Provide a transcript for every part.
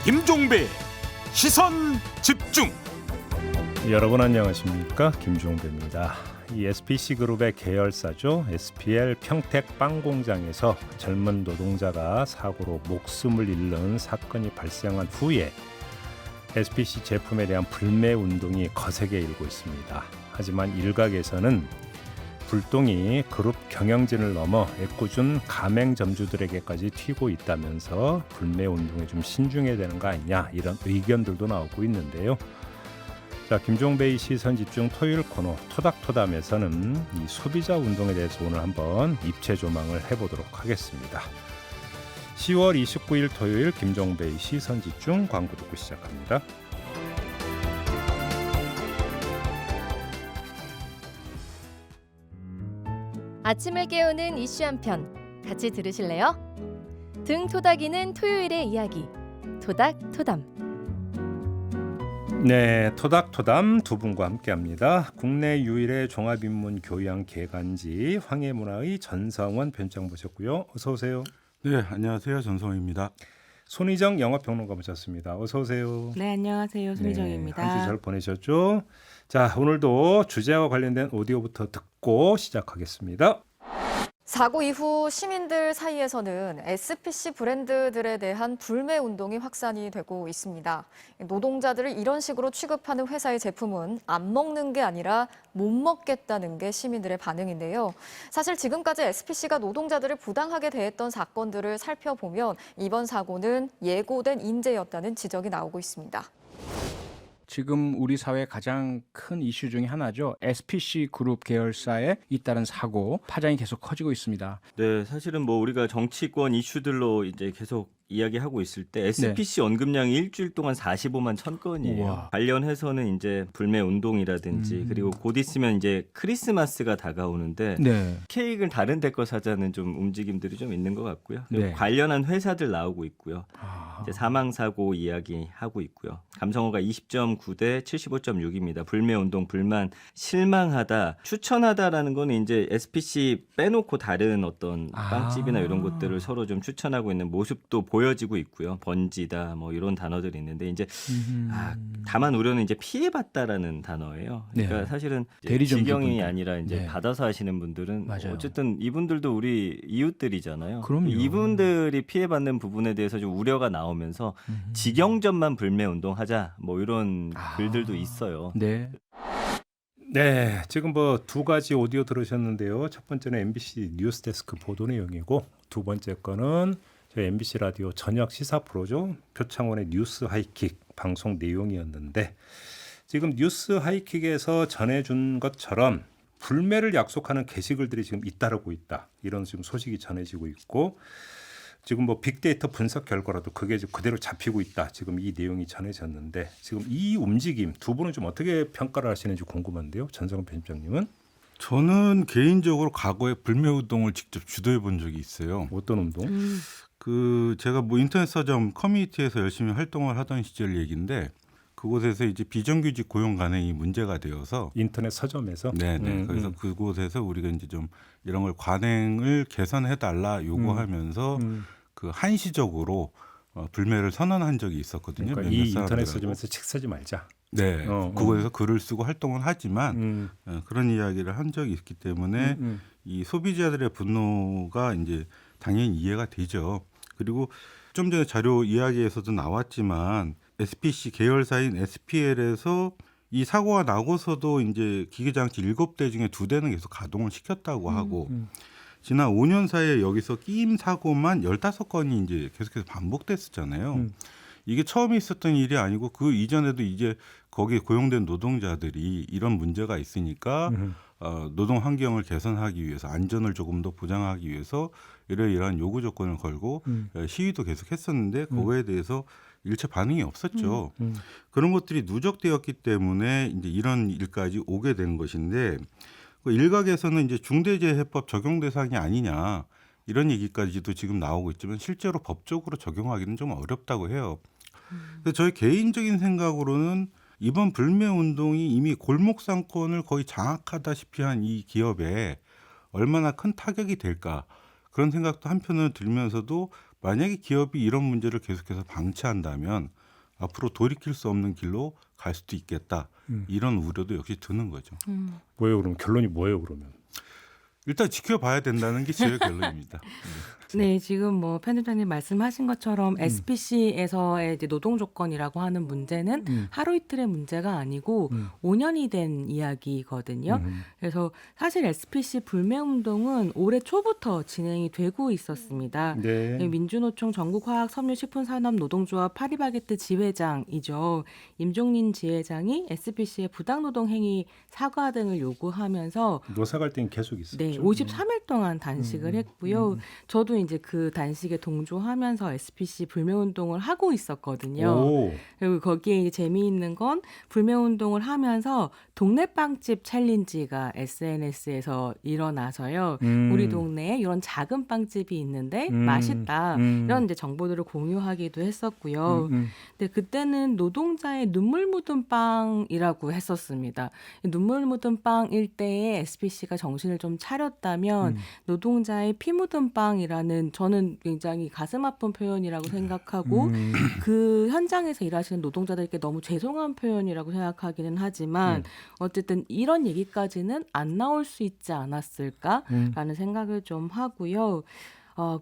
김종배 시선 집중. 여러분 안녕하십니까, 김종배입니다. 이 SPC그룹의 계열사죠. SPL 평택 빵공장에서 젊은 노동자가 사고로 목숨을 잃는 사건이 발생한 후에 SPC 제품에 대한 불매 운동이 거세게 일고 있습니다. 하지만 일각에서는 불똥이 그룹 경영진을 넘어 애꿎은 가맹점주들에게까지 튀고 있다면서 불매 운동에 좀 신중해야 되는 거 아니냐, 이런 의견들도 나오고 있는데요. 자, 김종배의 시선 집중 토요일 코너 토닥토담에서는 이 소비자 운동에 대해서 오늘 한번 입체 조망을 해보도록 하겠습니다. 10월 29일 토요일 김종배의 시선 집중, 광고 듣고 시작합니다. 아침을 깨우는 이슈 한 편 같이 들으실래요? 등 토닥이는 토요일의 이야기 토닥토담. 네, 토닥토담 두 분과 함께합니다. 국내 유일의 종합인문 교양 개간지 황해문화의 전성원 편장 모셨고요. 어서 오세요. 네, 안녕하세요. 전성호입니다. 손희정 영화평론가 모셨습니다. 어서 오세요. 네, 안녕하세요. 손희정입니다. 한 주 잘 보내셨죠? 자, 오늘도 주제와 관련된 오디오부터 듣고 시작하겠습니다. 사고 이후 시민들 사이에서는 SPC 브랜드들에 대한 불매 운동이 확산이 되고 있습니다. 노동자들을 이런 식으로 취급하는 회사의 제품은 안 먹는 게 아니라 못 먹겠다는 게 시민들의 반응인데요. 사실 지금까지 SPC가 노동자들을 부당하게 대했던 사건들을 살펴보면 이번 사고는 예고된 인재였다는 지적이 나오고 있습니다. 지금 우리 사회 가장 큰 이슈 중에 하나죠. SPC 그룹 계열사에 잇따른 사고, 파장이 계속 커지고 있습니다. 네, 사실은 뭐 우리가 정치권 이슈들로 이제 계속 이야기하고 있을 때 SPC 언급량이 일주일 동안 45만 1,000건이에요. 우와. 관련해서는 이제 불매 운동이라든지 그리고 곧 있으면 이제 크리스마스가 다가오는데 네. 케이크를 다른 데 거 사자는 좀 움직임들이 좀 있는 것 같고요. 그리고 네. 관련한 회사들 나오고 있고요. 아, 이제 사망 사고 이야기하고 있고요. 감성어가 20.9대 75.6입니다. 불매 운동 불만 실망하다 추천하다라는 거는 이제 SPC 빼놓고 다른 어떤 빵집이나 이런 것들을 서로 좀 추천하고 있는 모습도 보여지고 있고요. 번지다 뭐 이런 단어들이 있는데 이제 다만 우려는 이제 피해봤다라는 단어예요. 그러니까 네. 사실은 이제 대리점주분들. 직영이 아니라 이제 네. 받아서 하시는 분들은 맞아요. 어쨌든 이분들도 우리 이웃들이잖아요. 그럼요. 이분들이 피해받는 부분에 대해서 좀 우려가 나오면서 직영점만 불매 운동하자 뭐 이런 글들도 있어요. 네. 네, 지금 뭐 두 가지 오디오 들으셨는데요. 첫 번째는 MBC 뉴스데스크 보도 내용이고, 두 번째 거는 저희 MBC 라디오 저녁 시사 프로죠. 표창원의 뉴스 하이킥 방송 내용이었는데, 지금 뉴스 하이킥에서 전해준 것처럼 불매를 약속하는 게시글들이 지금 잇따르고 있다, 이런 지금 소식이 전해지고 있고, 지금 뭐 빅데이터 분석 결과라도 그게 지금 그대로 잡히고 있다, 지금 이 내용이 전해졌는데, 지금 이 움직임 두 분은 좀 어떻게 평가를 하시는지 궁금한데요. 전성훈 편집장님은 저는 개인적으로 과거에 불매 운동을 직접 주도해 본 적이 있어요. 어떤 운동? 제가 뭐 인터넷 서점 커뮤니티에서 열심히 활동을 하던 시절 얘기인데, 그곳에서 이제 비정규직 고용 간행이 문제가 되어서 인터넷 서점에서. 네네. 그래서 그곳에서 우리가 이제 좀 이런 걸 관행을 개선해 달라 요구하면서 그 한시적으로 불매를 선언한 적이 있었거든요. 그러니까 몇몇 이 인터넷 사람들하고. 서점에서 책 사지 말자. 네, 그곳에서 글을 쓰고 활동을 하지만 그런 이야기를 한 적이 있기 때문에 이 소비자들의 분노가 이제 당연히 이해가 되죠. 그리고 좀 전에 자료 이야기에서도 나왔지만 SPC 계열사인 SPL에서 이 사고가 나고서도 이제 기계장치 7대 중에 2대는 계속 가동을 시켰다고 하고 지난 5년 사이에 여기서 끼임 사고만 15건이 이제 계속해서 반복됐었잖아요. 이게 처음에 있었던 일이 아니고 그 이전에도 이제 거기에 고용된 노동자들이 이런 문제가 있으니까 노동 환경을 개선하기 위해서 안전을 조금 더 보장하기 위해서 이러이러한 요구 조건을 걸고 시위도 계속 했었는데 그거에 대해서 일체 반응이 없었죠. 그런 것들이 누적되었기 때문에 이제 이런 일까지 오게 된 것인데, 그 일각에서는 이제 중대재해법 적용 대상이 아니냐 이런 얘기까지도 지금 나오고 있지만 실제로 법적으로 적용하기는 좀 어렵다고 해요. 그래서 저희 개인적인 생각으로는 이번 불매 운동이 이미 골목 상권을 거의 장악하다시피 한 이 기업에 얼마나 큰 타격이 될까, 그런 생각도 한편으로 들면서도 만약에 기업이 이런 문제를 계속해서 방치한다면 앞으로 돌이킬 수 없는 길로 갈 수도 있겠다. 이런 우려도 역시 드는 거죠. 뭐예요? 그럼 결론이 뭐예요? 그러면 일단 지켜봐야 된다는 게 제 결론입니다. 네, 지금 뭐 편집장님 말씀하신 것처럼 SPC에서의 이제 노동 조건이라고 하는 문제는 하루 이틀의 문제가 아니고 5년이 된 이야기거든요. 그래서 사실 SPC 불매 운동은 올해 초부터 진행이 되고 있었습니다. 네. 민주노총 전국화학섬유식품산업노동조합 파리바게뜨 지회장이죠. 임종린 지회장이 SPC의 부당노동 행위 사과 등을 요구하면서 노사 갈등이 계속 있었죠. 네, 53일 동안 단식을 했고요. 저도 이제 그 단식에 동조하면서 SPC 불매 운동을 하고 있었거든요. 오. 그리고 거기에 이제 재미있는 건 불매 운동을 하면서 동네 빵집 챌린지가 SNS에서 일어나서요. 우리 동네에 이런 작은 빵집이 있는데 맛있다. 이런 이제 정보들을 공유하기도 했었고요. 근데 그때는 노동자의 눈물 묻은 빵이라고 했었습니다. 눈물 묻은 빵일 때에 SPC가 정신을 좀 차렸다면 노동자의 피 묻은 빵이라는 저는 굉장히 가슴 아픈 표현이라고 생각하고 그 현장에서 일하시는 노동자들께 너무 죄송한 표현이라고 생각하기는 하지만 어쨌든 이런 얘기까지는 안 나올 수 있지 않았을까라는 생각을 좀 하고요.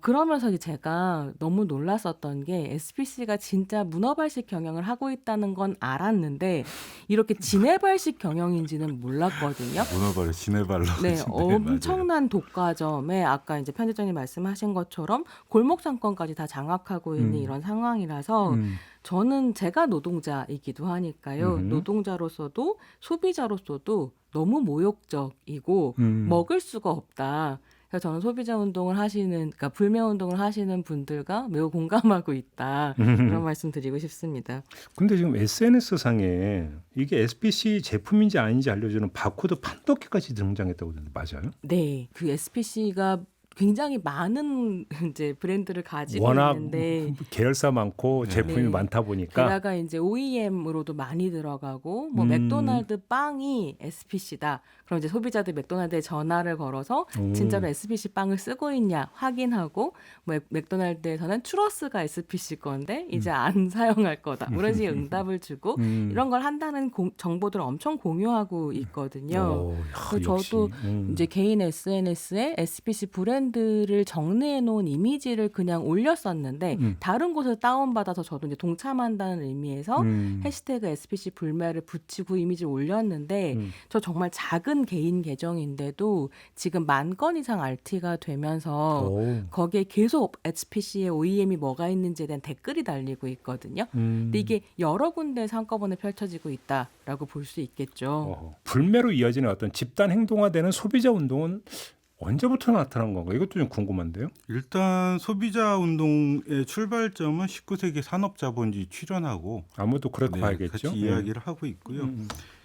그러면서 이제 제가 너무 놀랐었던 게 SPC가 진짜 문어발식 경영을 하고 있다는 건 알았는데 이렇게 지네발식 경영인지는 몰랐거든요. 문어발을 지네발로. 네, 맞아요. 엄청난 독과점에 아까 이제 편집장님 말씀하신 것처럼 골목 상권까지 다 장악하고 있는 이런 상황이라서 저는 제가 노동자이기도 하니까요. 노동자로서도 소비자로서도 너무 모욕적이고 먹을 수가 없다. 그래서 저는 소비자 운동을 하시는, 그러니까 불매 운동을 하시는 분들과 매우 공감하고 있다. 그런 말씀 드리고 싶습니다. 근데 지금 SNS 상에 이게 SPC 제품인지 아닌지 알려주는 바코드 판독기까지 등장했다고 하는데 맞아요? 네, 그 SPC가 굉장히 많은 이제 브랜드를 가지고 워낙 있는데 계열사 많고 제품이 네. 많다 보니까 게다가 이제 OEM으로도 많이 들어가고 뭐 맥도날드 빵이 SPC다. 그럼 이제 소비자들 맥도날드에 전화를 걸어서 진짜로 SPC 빵을 쓰고 있냐 확인하고 뭐 맥도날드에서는 추러스가 SPC 건데 이제 안 사용할 거다. 이런 식의 응답을 주고 이런 걸 한다는 정보들을 엄청 공유하고 있거든요. 그래서 저도 이제 개인 SNS에 SPC 브랜드를 정리해 놓은 이미지를 그냥 올렸었는데 다른 곳에서 다운받아서 저도 이제 동참한다는 의미에서 해시태그 SPC 불매를 붙이고 이미지를 올렸는데 저 정말 작은 개인 계정인데도 지금 10,000건 이상 RT가 되면서 거기에 계속 SPC의 OEM이 뭐가 있는지에 대한 댓글이 달리고 있거든요. 근데 이게 여러 군데에서 한꺼번에 펼쳐지고 있다라고 볼 수 있겠죠. 불매로 이어지는 어떤 집단 행동화되는 소비자 운동은 언제부터 나타난 건가? 이것도 좀 궁금한데요. 일단 소비자 운동의 출발점은 19세기 산업자본주의 출현하고 아무도 그렇게 네, 봐야겠죠. 같이 이야기를 하고 있고요.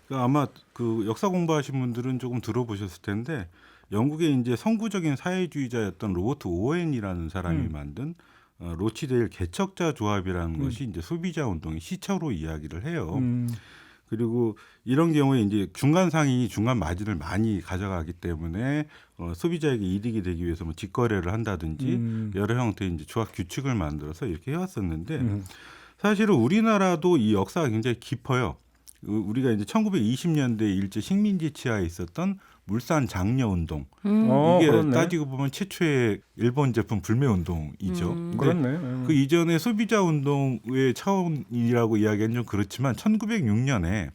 그러니까 아마 그 역사 공부하신 분들은 조금 들어보셨을 텐데 영국의 이제 선구적인 사회주의자였던 로버트 오웬이라는 사람이 만든 로치데일 개척자 조합이라는 것이 이제 소비자 운동의 시초로 이야기를 해요. 그리고 이런 경우에 이제 중간 상인이 중간 마진을 많이 가져가기 때문에 소비자에게 이득이 되기 위해서 뭐 직거래를 한다든지 여러 형태의 이제 조합 규칙을 만들어서 이렇게 해왔었는데 사실은 우리나라도 이 역사가 굉장히 깊어요. 우리가 이제 1920년대 일제 식민지 치하에 있었던 물산 장려 운동 이게 그렇네. 따지고 보면 최초의 일본 제품 불매 운동이죠. 근데 그렇네. 그 이전에 소비자 운동의 차원이라고 이야기하는 좀 그렇지만 1906년에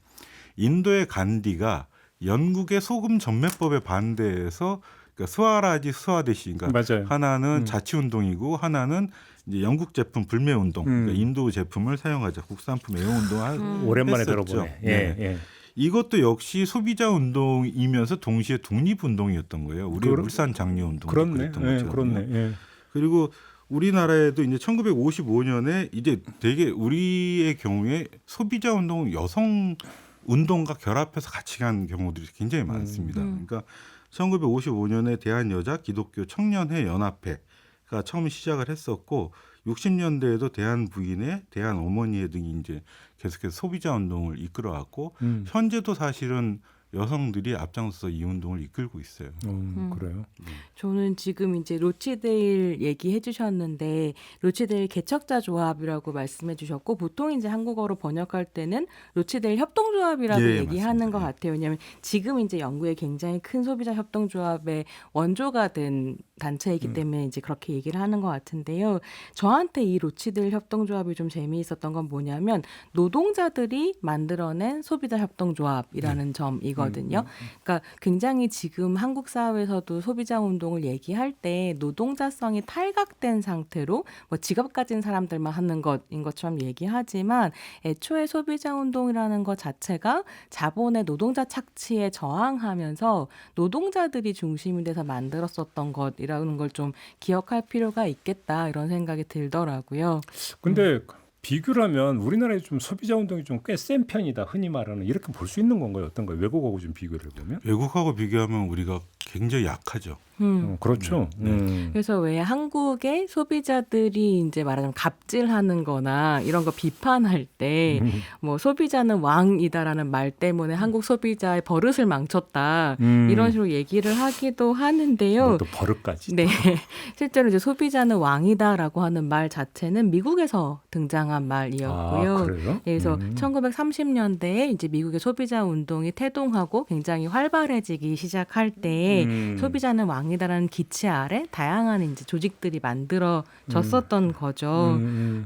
인도의 간디가 영국의 소금 전매법에 반대해서 그러니까 스와라지 스와데시 그러니까 맞아요. 하나는 자치 운동이고 하나는 이제 영국 제품 불매 운동, 그러니까 인도 제품을 사용하자 국산품 애용 운동을 오랜만에 했었죠. 들어보네. 네. 예. 이것도 역시 소비자 운동이면서 동시에 독립 운동이었던 거예요. 우리 물산 장려 운동 그렇네. 그랬던 예, 것처럼. 그렇네. 예. 그리고 우리나라에도 이제 1955년에 이제 되게 우리의 경우에 소비자 운동은 여성 운동과 결합해서 같이 간 경우들이 굉장히 많습니다. 그러니까 1955년에 대한여자 기독교 청년회 연합회가 처음 시작을 했었고 60년대에도 대한부인회, 대한어머니회 등이 이제 계속해서 소비자 운동을 이끌어왔고 현재도 사실은 여성들이 앞장서서 이 운동을 이끌고 있어요. 그래요. 저는 지금 이제 로치데일 얘기해 주셨는데 로치데일 개척자 조합이라고 말씀해 주셨고 보통 이제 한국어로 번역할 때는 로치데일 협동조합이라고 예, 얘기하는 맞습니다. 것 같아요. 왜냐하면 지금 이제 영국의 굉장히 큰 소비자 협동조합의 원조가 된 단체이기 때문에 이제 그렇게 얘기를 하는 것 같은데요. 저한테 이 로치데일 협동조합이 좀 재미있었던 건 뭐냐면 노동자들이 만들어낸 소비자 협동조합이라는 점이거든요. 그러니까 굉장히 지금 한국 사회에서도 소비자 운동을 얘기할 때 노동자성이 탈각된 상태로 뭐 직업 가진 사람들만 하는 것인 것처럼 얘기하지만 애초에 소비자 운동이라는 것 자체가 자본의 노동자 착취에 저항하면서 노동자들이 중심이 돼서 만들었었던 것이라는 걸 좀 기억할 필요가 있겠다 이런 생각이 들더라고요. 근데 비교라면 우리나라에 좀 소비자 운동이 좀 꽤 센 편이다. 흔히 말하는 이렇게 볼 수 있는 건가요? 어떤가요? 외국하고 좀 비교를 해보면? 외국하고 비교하면 우리가 굉장히 약하죠. 그렇죠. 그래서 왜 한국의 소비자들이 이제 말하자면 갑질하는 거나 이런 거 비판할 때 뭐 소비자는 왕이다라는 말 때문에 한국 소비자의 버릇을 망쳤다 이런 식으로 얘기를 하기도 하는데요. 또 버릇까지. 네. 실제로 이제 소비자는 왕이다라고 하는 말 자체는 미국에서 등장한 말이었고요. 아, 그래요? 그래서 1930년대에 이제 미국의 소비자 운동이 태동하고 굉장히 활발해지기 시작할 때 소비자는 왕이다라는 기치 아래 다양한 이제 조직들이 만들어졌었던 거죠.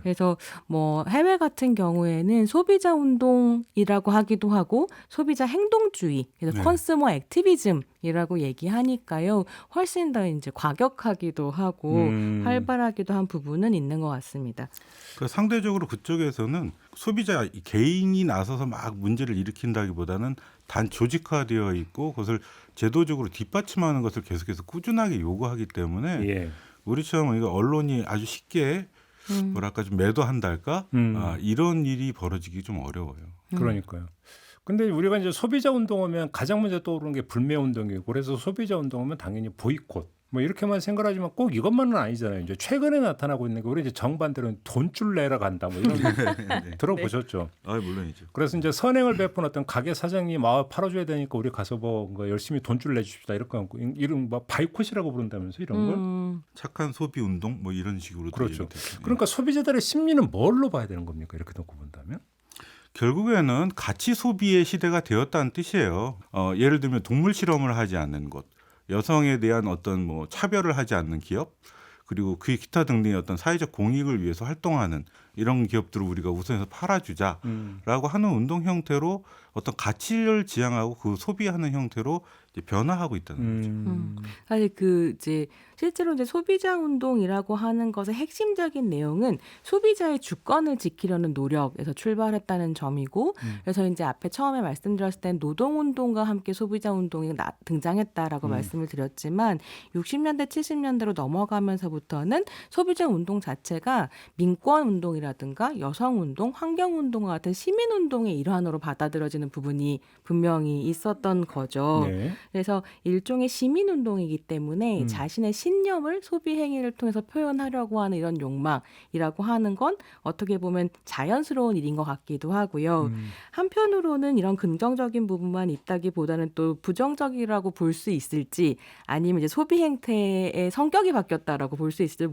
그래서 뭐 해외 같은 경우에는 소비자 운동이라고 하기도 하고 소비자 행동주의, 그래서 네. 컨슈머 액티비즘이라고 얘기하니까요. 훨씬 더 이제 과격하기도 하고 활발하기도 한 부분은 있는 것 같습니다. 그 상대적으로 그쪽에서는 소비자 개인이 나서서 막 문제를 일으킨다기보다는 단 조직화되어 있고 그것을 제도적으로 뒷받침하는 것을 계속해서 꾸준하게 요구하기 때문에 예. 우리처럼 이거 언론이 아주 쉽게 뭐랄까 좀 매도한달까 이런 일이 벌어지기 좀 어려워요. 그러니까요. 근데 우리가 이제 소비자 운동하면 가장 먼저 떠오르는 게 불매 운동이고 그래서 소비자 운동하면 당연히 보이콧 뭐 이렇게만 생각하지만 꼭 이것만은 아니잖아요. 이제 최근에 나타나고 있는 게 우리 이제 정반대로는 돈줄 내러 간다 뭐 이런 거 들어보셨죠? 아 물론이죠. 그래서 이제 선행을 베푼 어떤 가게 사장님 팔아줘야 되니까 우리 가서 뭐 열심히 돈줄 내줍시다 이렇게 이런 뭐 바이콧이라고 부른다면서 이런 걸. 착한 소비 운동 뭐 이런 식으로 그렇죠. 그러니까 소비자들의 심리는 뭘로 봐야 되는 겁니까? 이렇게 놓고 본다면? 결국에는 가치 소비의 시대가 되었다는 뜻이에요. 예를 들면 동물 실험을 하지 않는 것, 여성에 대한 어떤 뭐 차별을 하지 않는 기업, 그리고 그 기타 등등의 어떤 사회적 공익을 위해서 활동하는 이런 기업들을 우리가 우선해서 팔아주자라고 하는 운동 형태로 어떤 가치를 지향하고 그 소비하는 형태로 이제 변화하고 있다는 거죠. 사실 그 이제 실제로 이제 소비자 운동이라고 하는 것의 핵심적인 내용은 소비자의 주권을 지키려는 노력에서 출발했다는 점이고, 그래서 이제 앞에 처음에 말씀드렸을 땐 노동 운동과 함께 소비자 운동이 등장했다라고 말씀을 드렸지만 60년대 70년대로 넘어가면서부터는 소비자 운동 자체가 민권 운동이라든가 여성 운동, 환경 운동과 같은 시민 운동의 일환으로 받아들여지는 부분이 분명히 있었던 거죠. 네. 그래서 일종의 시민 운동이기 때문에 자신의 신념을 소비 행위를 통해서 표현하려고 하는 이런 욕망이라고 하는 건 어떻게 보면 자연스러운 일인 것 같기도 하고요. 한편으로는 이런 긍정적인 부분만 있다기보다는 또 부정적이라고 볼 수 있을지 아니면 이제 소비 행태의 성격이 바뀌었다라고 볼 수 있을지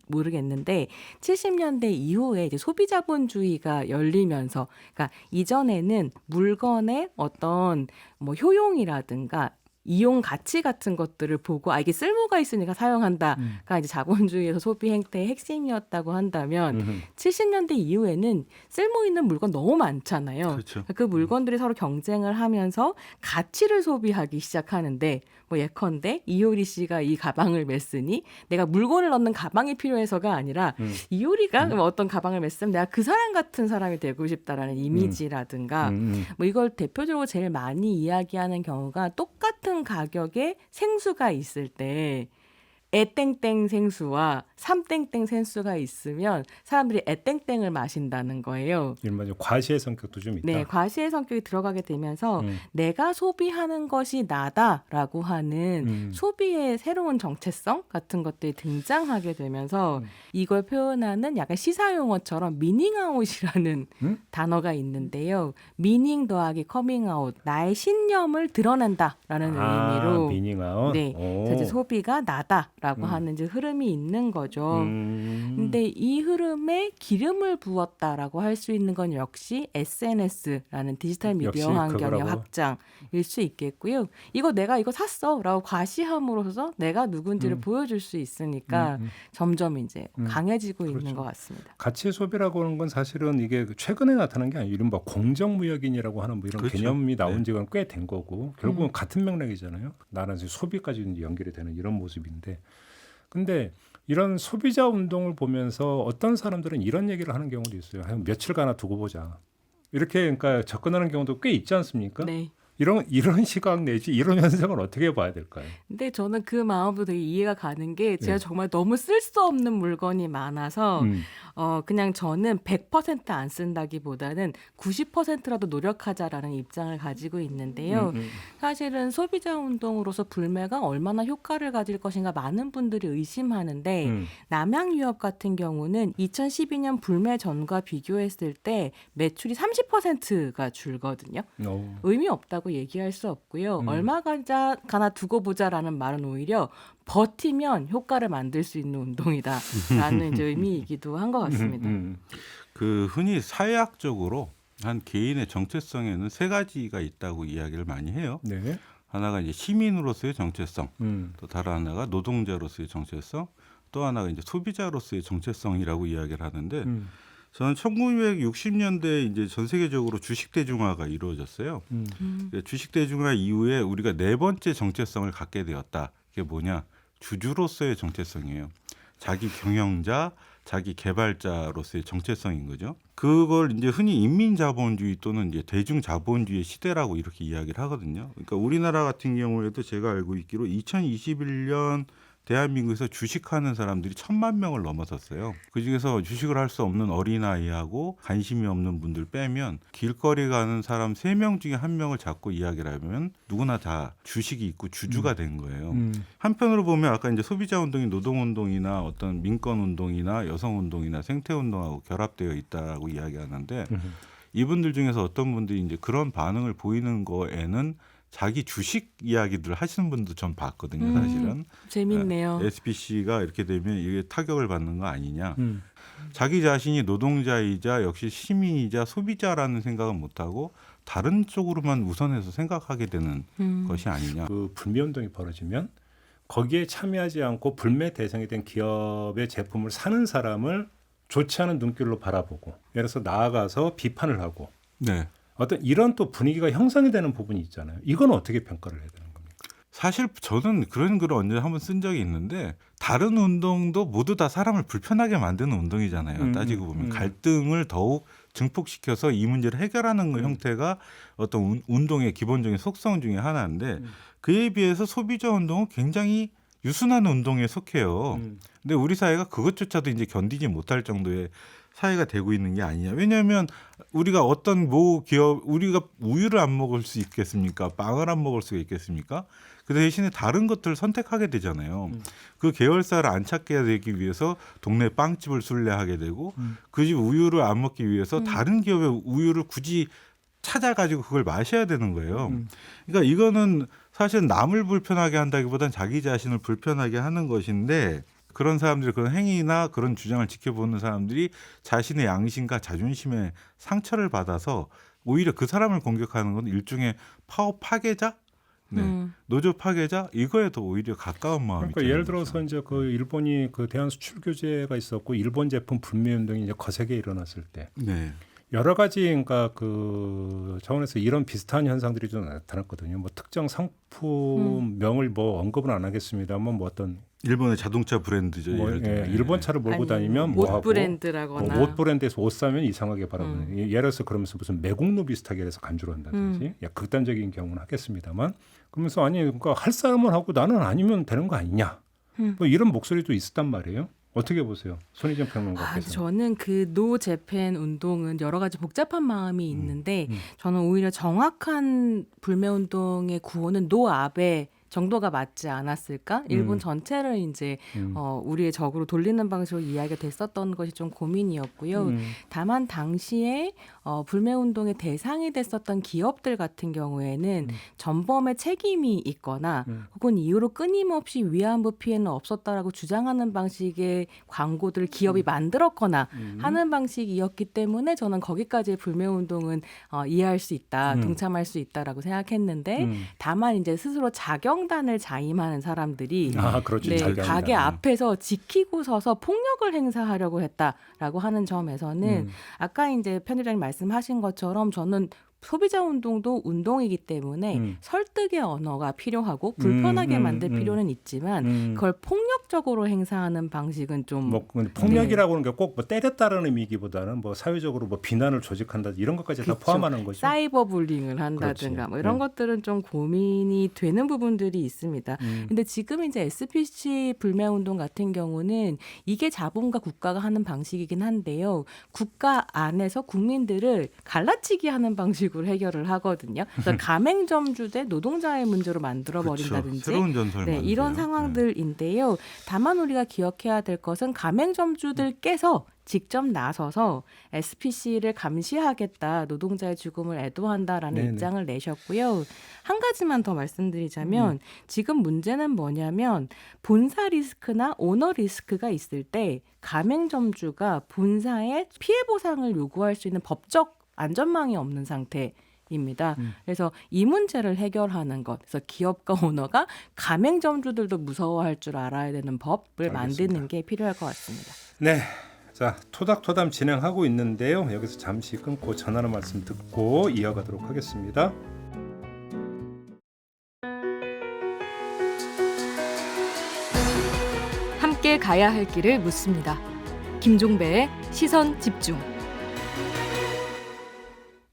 모르겠는데 70년대 이후에 이제 소비자본주의가 열리면서, 그러니까 이전에는 물건의 어떤 뭐 효용이라든가 이용 가치 같은 것들을 보고 이게 쓸모가 있으니까 사용한다가 이제 자본주의에서 소비 행태의 핵심이었다고 한다면 70년대 이후에는 쓸모 있는 물건 너무 많잖아요. 그렇죠. 그 물건들이 서로 경쟁을 하면서 가치를 소비하기 시작하는데 뭐 예컨대 이효리 씨가 이 가방을 맸으니 내가 물건을 넣는 가방이 필요해서가 아니라 이효리가 어떤 가방을 맸으면 내가 그 사람 같은 사람이 되고 싶다라는 이미지라든가 뭐 이걸 대표적으로 제일 많이 이야기하는 경우가 똑같은 가격에 생수가 있을 때 에땡땡 생수와 삼땡땡 생수가 있으면 사람들이 에땡땡을 마신다는 거예요. 일반적으로 과시의 성격도 좀 있다. 네, 과시의 성격이 들어가게 되면서 내가 소비하는 것이 나다라고 하는 소비의 새로운 정체성 같은 것들이 등장하게 되면서 이걸 표현하는 약간 시사용어처럼 미닝아웃이라는 단어가 있는데요. 미닝 더하기 커밍아웃, 나의 신념을 드러낸다라는 의미로 미닝아웃. 네, 그래서 이제 소비가 나다라고 하는 이제 흐름이 있는 거죠. 근데 이 흐름에 기름을 부었다라고 할 수 있는 건 역시 SNS라는 디지털 미디어 역시 환경의 그거라고. 확장일 수 있겠고요. 내가 이거 샀어라고 과시함으로써 내가 누군지를 보여줄 수 있으니까 점점 이제 강해지고 있는 그렇죠. 것 같습니다. 가치 소비라고 하는 건 사실은 이게 최근에 나타난 게 아니고 이른바 공정무역인이라고 하는 뭐 이런 그렇죠. 개념이 나온 네. 지가 꽤 된 거고 결국은 같은 맥락이잖아요. 나는 소비까지 이제 연결이 되는 이런 모습인데 근데 이런 소비자 운동을 보면서 어떤 사람들은 이런 얘기를 하는 경우도 있어요. 한 며칠간 두고 보자. 이렇게 그러니까 접근하는 경우도 꽤 있지 않습니까? 네. 이런 시각 내지 이런 현상을 어떻게 봐야 될까요? 근데 저는 그 마음도 되게 이해가 가는 게 제가 네. 정말 너무 쓸 수 없는 물건이 많아서 그냥 저는 100% 안 쓴다기보다는 90%라도 노력하자라는 입장을 가지고 있는데요. 사실은 소비자 운동으로서 불매가 얼마나 효과를 가질 것인가 많은 분들이 의심하는데 남양유업 같은 경우는 2012년 불매 전과 비교했을 때 매출이 30%가 줄거든요. 의미 없다고 얘기할 수 없고요. 얼마가나 두고 보자라는 말은 오히려 버티면 효과를 만들 수 있는 운동이다라는 이제 의미이기도 한 것 같습니다. 그 흔히 사회학적으로 한 개인의 정체성에는 세 가지가 있다고 이야기를 많이 해요. 네. 하나가 이제 시민으로서의 정체성, 또 다른 하나가 노동자로서의 정체성, 또 하나가 이제 소비자로서의 정체성이라고 이야기를 하는데 저는 1960년대 이제 전 세계적으로 주식 대중화가 이루어졌어요. 주식 대중화 이후에 우리가 네 번째 정체성을 갖게 되었다. 이게 뭐냐? 주주로서의 정체성이에요. 자기 경영자, 자기 개발자로서의 정체성인 거죠. 그걸 이제 흔히 인민자본주의 또는 이제 대중자본주의 시대라고 이렇게 이야기를 하거든요. 그러니까 우리나라 같은 경우에도 제가 알고 있기로 2021년 대한민국에서 주식하는 사람들이 1,000만 명을 넘어섰어요. 그중에서 주식을 할 수 없는 어린아이하고 관심이 없는 분들 빼면 길거리 가는 사람 3명 중에 1명을 잡고 이야기를 하면 누구나 다 주식이 있고 주주가 된 거예요. 한편으로 보면 아까 이제 소비자운동이 노동운동이나 어떤 민권운동이나 여성운동이나 생태운동하고 결합되어 있다고 이야기하는데 이분들 중에서 어떤 분들이 이제 그런 반응을 보이는 거에는 자기 주식 이야기들 하시는 분도 전 봤거든요, 사실은. 재밌네요. SPC가 이렇게 되면 이게 타격을 받는 거 아니냐. 자기 자신이 노동자이자 역시 시민이자 소비자라는 생각은 못하고 다른 쪽으로만 우선해서 생각하게 되는 것이 아니냐. 그 불매 운동이 벌어지면 거기에 참여하지 않고 불매 대상이 된 기업의 제품을 사는 사람을 좋지 않은 눈길로 바라보고 예를 들어서 나아가서 비판을 하고 네. 어떤 이런 또 분위기가 형성이 되는 부분이 있잖아요. 이건 어떻게 평가를 해야 되는 겁니까? 사실 저는 그런 글을 언제 한번 쓴 적이 있는데 다른 운동도 모두 다 사람을 불편하게 만드는 운동이잖아요. 따지고 보면 갈등을 더욱 증폭시켜서 이 문제를 해결하는 형태가 어떤 운동의 기본적인 속성 중에 하나인데 그에 비해서 소비자 운동은 굉장히 유순한 운동에 속해요. 근데 우리 사회가 그것조차도 이제 견디지 못할 정도의 사회가 되고 있는 게 아니냐. 왜냐하면 우리가 어떤 기업 우리가 우유를 안 먹을 수 있겠습니까? 빵을 안 먹을 수가 있겠습니까? 그 대신에 다른 것들을 선택하게 되잖아요. 그 계열사를 안 찾게 되기 위해서 동네 빵집을 순례하게 되고 그 집 우유를 안 먹기 위해서 다른 기업의 우유를 굳이 찾아가지고 그걸 마셔야 되는 거예요. 그러니까 이거는 사실 남을 불편하게 한다기보다는 자기 자신을 불편하게 하는 것인데 그런 사람들이 그런 행위나 그런 주장을 지켜보는 사람들이 자신의 양심과 자존심에 상처를 받아서 오히려 그 사람을 공격하는 건 일종의 파업 파괴자, 노조 파괴자 이거에 더 오히려 가까운 마음이. 그러니까 예를 들어서 이제 그 일본이 그 대한 수출 규제가 있었고 일본 제품 불매 운동이 이제 거세게 일어났을 때. 네. 여러 가지 그러니까 그 차원에서 이런 비슷한 현상들이 좀 나타났거든요. 뭐 특정 상품명을 뭐 언급은 안 하겠습니다만 뭐 어떤 일본의 자동차 브랜드죠. 뭐, 예를 들면. 일본 차를 몰고 다니면 옷 뭐 하고 브랜드라거나 옷 브랜드에서 옷 사면 이상하게 바라보는 예를 들어서 그러면서 무슨 매국노 비슷하게 해서 간주를 한다든지 극단적인 경우는 하겠습니다만 그러면서 아니 그러니까 할 사람은 하고 나는 아니면 되는 거 아니냐 뭐 이런 목소리도 있었단 말이에요. 어떻게 보세요, 손희정 평론가께서? 저는 그 노 재팬 운동은 여러 가지 복잡한 마음이 있는데 저는 오히려 정확한 불매운동의 구호는 노 아베 정도가 맞지 않았을까? 일본 전체를 이제 우리의 적으로 돌리는 방식으로 이야기가 됐었던 것이 좀 고민이었고요. 다만 당시에 불매운동의 대상이 됐었던 기업들 같은 경우에는 전범의 책임이 있거나 혹은 이후로 끊임없이 위안부 피해는 없었다라고 주장하는 방식의 광고들을 기업이 만들었거나 하는 방식이었기 때문에 저는 거기까지의 불매운동은 이해할 수 있다, 동참할 수 있다라고 생각했는데 다만 이제 스스로 자경단을 자임하는 사람들이 그렇죠. 네, 가게 앞에서 지키고 서서 폭력을 행사하려고 했다라고 하는 점에서는 아까 이제 편집장님 말씀하신 것처럼 저는 소비자 운동도 운동이기 때문에 설득의 언어가 필요하고 불편하게 만들 필요는 있지만 그걸 폭력적으로 행사하는 방식은 좀 뭐 폭력이라고 하는 게 꼭 뭐 때렸다는 의미기보다는 뭐 사회적으로 뭐 비난을 조직한다 이런 것까지 다 포함하는 거죠. 사이버 불링을 한다든가 뭐 이런 것들은 좀 고민이 되는 부분들이 있습니다. 근데 지금 이제 SPC 불매 운동 같은 경우는 이게 자본과 국가가 하는 방식이긴 한데요. 국가 안에서 국민들을 갈라치기 하는 방식으로 해결을 하거든요. 그래서 가맹점주 대 노동자의 문제로 만들어 버린다든지 새로운 전설 이런 상황들인데요. 다만 우리가 기억해야 될 것은 가맹점주들께서 직접 나서서 SPC를 감시하겠다, 노동자의 죽음을 애도한다라는 입장을 내셨고요. 한 가지만 더 말씀드리자면 지금 문제는 뭐냐면 본사 리스크나 오너 리스크가 있을 때 가맹점주가 본사에 피해 보상을 요구할 수 있는 법적 안전망이 없는 상태입니다. 그래서 이 문제를 해결하는 것, 그래서 기업과 오너가 가맹점주들도 무서워할 줄 알아야 되는 법을 만드는 게 필요할 것 같습니다. 네, 자 토닥토담 진행하고 있는데요. 여기서 잠시 끊고 전하는 말씀 듣고 이어가도록 하겠습니다. 함께 가야 할 길을 묻습니다. 김종배의 시선 집중.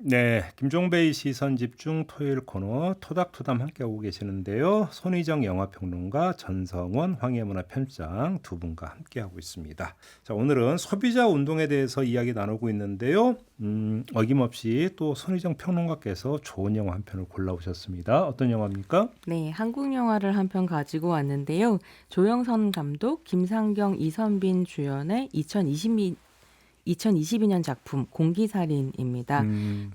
네, 김종배의 시선 집중 토요일 코너 토닥토담 함께하고 계시는데요. 손희정 영화평론가, 전성원 황해문화 편집장 두 분과 함께하고 있습니다. 자, 오늘은 소비자 운동에 대해서 이야기 나누고 있는데요. 어김없이 또 손희정 평론가께서 좋은 영화 한 편을 골라오셨습니다. 어떤 영화입니까? 네, 한국 영화를 한 편 가지고 왔는데요. 조영선 감독, 김상경, 이선빈 주연의 2022년 작품 공기살인입니다.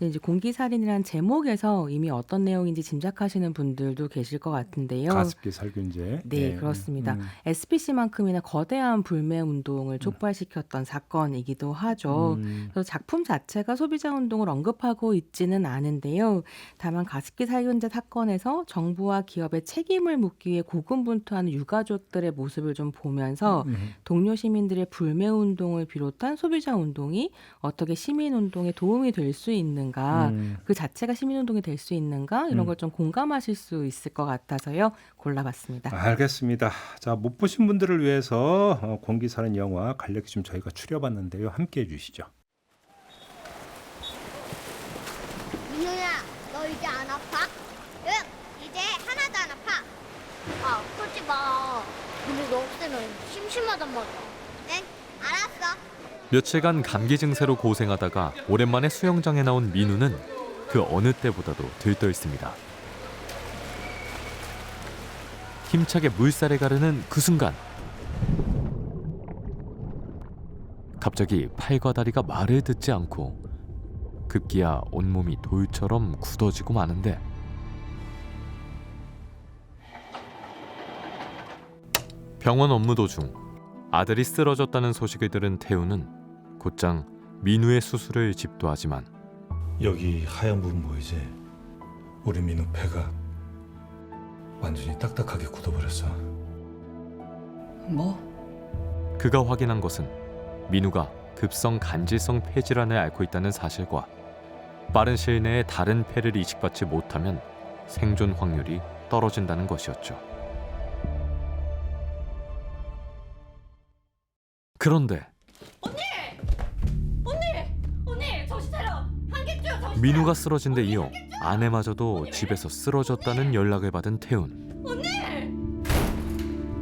이제 공기살인이라는 제목에서 이미 어떤 내용인지 짐작하시는 분들도 계실 것 같은데요. 가습기 살균제. 네, 그렇습니다. SPC만큼이나 거대한 불매 운동을 촉발시켰던 사건이기도 하죠. 그래서 작품 자체가 소비자 운동을 언급하고 있지는 않은데요. 다만 가습기 살균제 사건에서 정부와 기업의 책임을 묻기 위해 고군분투하는 유가족들의 모습을 좀 보면서 동료 시민들의 불매 운동을 비롯한 소비자 운동이 어떻게 시민운동에 도움이 될 수 있는가, 그 자체가 시민운동이 될 수 있는가, 이런 걸 좀 공감하실 수 있을 것 같아서요. 골라봤습니다. 알겠습니다. 자, 못 보신 분들을 위해서 공기살인 영화 간략히 좀 저희가 추려봤는데요. 함께해 주시죠. 민우야, 너 이제 안 아파? 응, 이제 하나도 안 아파. 아, 그러지 마. 근데 너 없으면 심심하단 말이야. 응, 알았어. 며칠간 감기 증세로 고생하다가 오랜만에 수영장에 나온 민우는 그 어느 때보다도 들떠 있습니다. 힘차게 물살에 가르는 그 순간 갑자기 팔과 다리가 말을 듣지 않고 급기야 온몸이 돌처럼 굳어지고 마는데 병원 업무 도중 아들이 쓰러졌다는 소식을 들은 태우는 곧장 민우의 수술을 집도하지만 여기 하얀 부분 보이지? 우리 민우 배가 완전히 딱딱하게 굳어버렸어. 뭐? 그가 확인한 것은 민우가 급성 간질성 폐질환을 앓고 있다는 사실과 빠른 시일 내에 다른 폐를 이식받지 못하면 생존 확률이 떨어진다는 것이었죠. 그런데 언니, 정신 차려. 한객주 정신. 민우가 쓰러진 데 이어 아내마저도 집에서 쓰러졌다는 연락을 받은 태훈.